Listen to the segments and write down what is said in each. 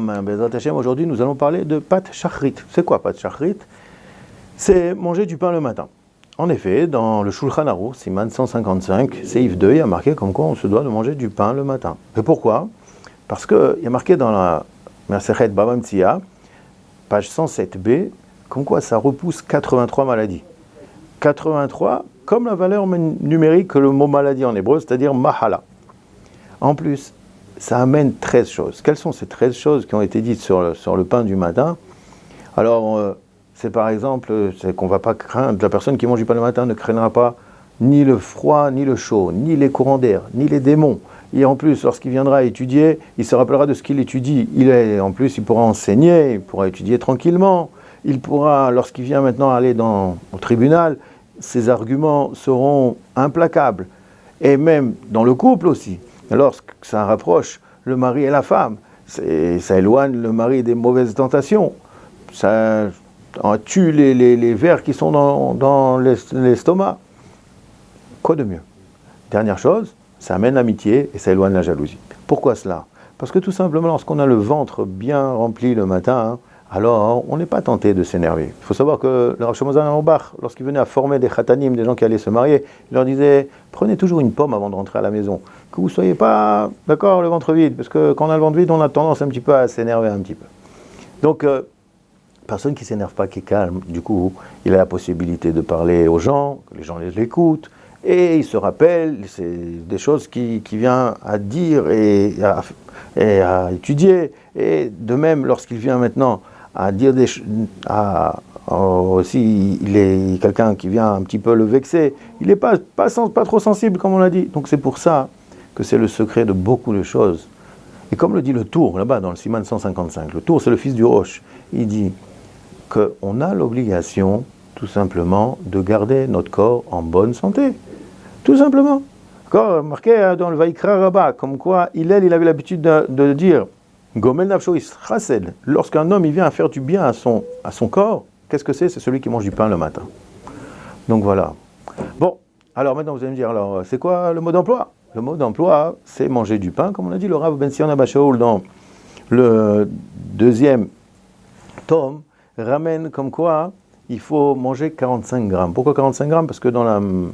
Shalom, Bezrat Hashem, aujourd'hui nous allons parler de Pat Shachrit. C'est quoi Pat Shachrit? C'est manger du pain le matin. En effet, dans le Shulchan Aruch, Siman 155, Seif 2, il y a marqué comme quoi on se doit de manger du pain le matin. Et pourquoi? Parce qu'il y a marqué dans la Masechet Bava Metzia, page 107b, comme quoi ça repousse 83 maladies. 83, comme la valeur numérique que le mot maladie en hébreu, c'est-à-dire mahala. En plus, ça amène 13 choses. Quelles sont ces 13 choses qui ont été dites sur le pain du matin? Alors, c'est par exemple, c'est qu'on ne va pas craindre, la personne qui mange du pain le matin ne craignera pas ni le froid, ni le chaud, ni les courants d'air, ni les démons. Et en plus, lorsqu'il viendra étudier, il se rappellera de ce qu'il étudie. En plus, il pourra enseigner, il pourra étudier tranquillement. Il pourra, lorsqu'il vient maintenant aller au tribunal, ses arguments seront implacables. Et même dans le couple aussi. Lorsque ça rapproche le mari et la femme, ça éloigne le mari des mauvaises tentations. Ça tue les vers qui sont dans l'estomac. Quoi de mieux? Dernière chose, ça amène l'amitié et ça éloigne la jalousie. Pourquoi cela? Parce que tout simplement, lorsqu'on a le ventre bien rempli le matin, alors on n'est pas tenté de s'énerver. Il faut savoir que le Rav Shlomo Zalman Auerbach, lorsqu'il venait à former des khatanim, des gens qui allaient se marier, il leur disait, prenez toujours une pomme avant de rentrer à la maison. Que vous ne soyez pas, d'accord, le ventre vide. Parce que quand on a le ventre vide, on a tendance un petit peu à s'énerver un petit peu. Donc, personne qui ne s'énerve pas, qui est calme, du coup, il a la possibilité de parler aux gens, que les gens les écoutent, et il se rappelle, c'est des choses qu'il vient à dire et à étudier. Et de même, lorsqu'il vient maintenant à dire aussi, il est quelqu'un qui vient un petit peu le vexer, il n'est pas trop sensible, comme on l'a dit. Donc c'est pour ça que c'est le secret de beaucoup de choses. Et comme le dit le Tour, là-bas, dans le Siman 155, le Tour, c'est le fils du Roche, il dit qu'on a l'obligation, tout simplement, de garder notre corps en bonne santé. Tout simplement. Encore marqué dans le Vaikra Rabbah, comme quoi il avait l'habitude de dire Gomel Nafsho Isrased. Lorsqu'un homme il vient à faire du bien à son corps, qu'est-ce que c'est? C'est celui qui mange du pain le matin. Donc voilà. Bon, alors maintenant vous allez me dire, alors c'est quoi le mot d'emploi? Le mot d'emploi, c'est manger du pain, comme on a dit le Rav Ben Sion Abba Shaul dans le deuxième tome, ramène comme quoi il faut manger 45 grammes. Pourquoi 45 grammes? Parce que dans le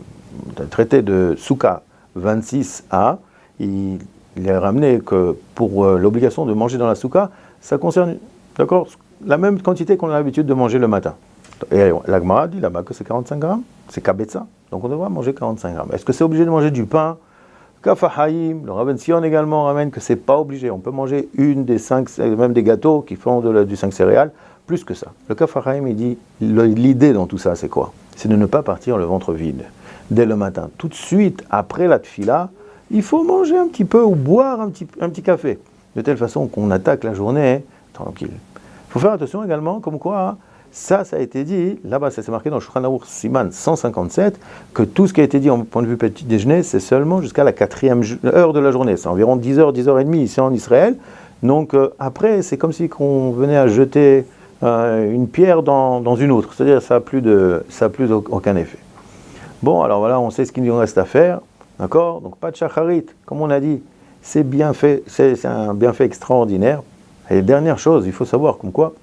traité de Souka 26a, il est ramené que pour l'obligation de manger dans la Souka, ça concerne, d'accord, la même quantité qu'on a l'habitude de manger le matin. Et la Gemara dit là-bas que c'est 45 grammes, c'est kabetza, donc on devra manger 45 grammes. Est-ce que c'est obligé de manger du pain? Kafahaim, le Rav Ben Sion également ramène que c'est pas obligé. On peut manger une des 5, même des gâteaux qui font du 5 céréales, plus que ça. Le Kafahaim, il dit, l'idée dans tout ça, c'est quoi? C'est de ne pas partir le ventre vide dès le matin. Tout de suite, après la tfila, il faut manger un petit peu ou boire un petit café, de telle façon qu'on attaque la journée tranquille. Il faut faire attention également, comme quoi, ça a été dit, là-bas, ça s'est marqué dans le Shulchan Aruch Siman 157, que tout ce qui a été dit en point de vue petit déjeuner, c'est seulement jusqu'à la 4e heure de la journée. C'est environ 10h, 10h30 ici en Israël. Donc après, c'est comme si on venait à jeter une pierre dans une autre. C'est-à-dire ça n'a plus aucun effet. Bon, alors voilà, on sait ce qu'il nous reste à faire. D'accord? Donc pas de shacharit, comme on a dit, c'est bien fait, c'est un bienfait extraordinaire. Et dernière chose, il faut savoir comme quoi,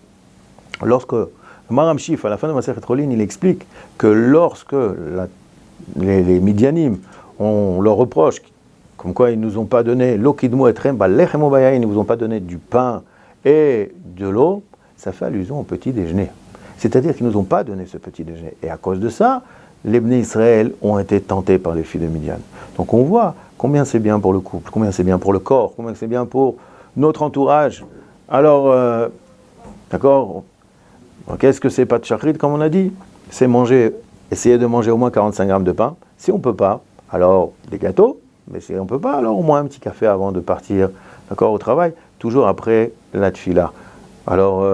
lorsque le Maharam Shif, à la fin de Masechet Rolin, il explique que lorsque les Midianim, on leur reproche, comme quoi ils ne nous ont pas donné l'okidmo et trem, ils ne vous ont pas donné du pain et de l'eau, ça fait allusion au petit déjeuner. C'est-à-dire qu'ils ne nous ont pas donné ce petit déjeuner. Et à cause de ça, les Bnei Israël ont été tentés par les filles de Midian. Donc on voit combien c'est bien pour le couple, combien c'est bien pour le corps, combien c'est bien pour notre entourage. Alors, d'accord, qu'est-ce que c'est pas de shachrit, comme on a dit? C'est essayer de manger au moins 45 grammes de pain. Si on ne peut pas, alors des gâteaux. Mais si on ne peut pas, alors au moins un petit café avant de partir, d'accord, au travail, toujours après la tfila. Alors,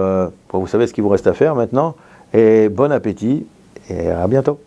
vous savez ce qu'il vous reste à faire maintenant. Et bon appétit et à bientôt.